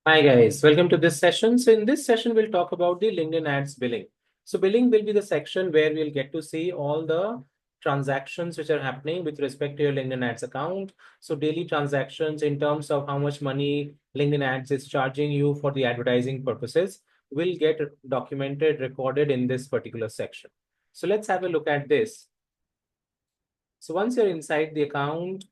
Hi guys, welcome to this session. So in this session, we'll talk about the LinkedIn ads billing. So billing will be the section where we'll get to see all the transactions which are happening with respect to your LinkedIn ads account. So daily transactions in terms of how much money LinkedIn ads is charging you for the advertising purposes will get documented, recorded in this particular section. So let's have a look at this. So once you're inside the account,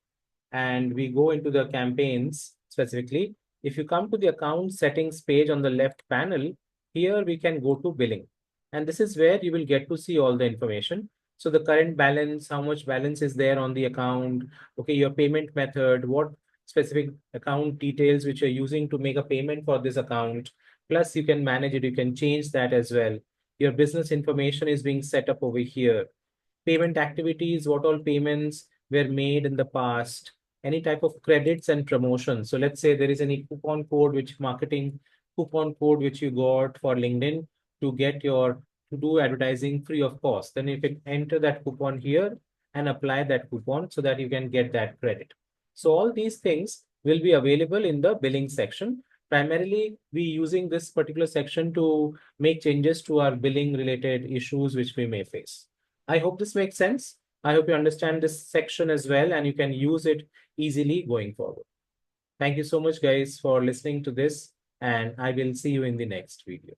and we go into the campaigns specifically, if you come to the account settings page on the left panel, here we can go to billing. And this is where you will get to see all the information. So the current balance, how much balance is there on the account, okay, your payment method, what specific account details which you're using to make a payment for this account. Plus you can manage it, you can change that as well. Your business information is being set up over here. Payment activities, what all payments were made in the past, any type of credits and promotions. So let's say there is any coupon code, which marketing coupon code which you got for LinkedIn to get your to do advertising free of cost. Then if you enter that coupon here and apply that coupon so that you can get that credit. So all these things will be available in the billing section. Primarily, we using this particular section to make changes to our billing related issues which we may face. I hope this makes sense. I hope you understand this section as well and you can use it easily going forward. Thank you so much, guys, for listening to this, and I will see you in the next video.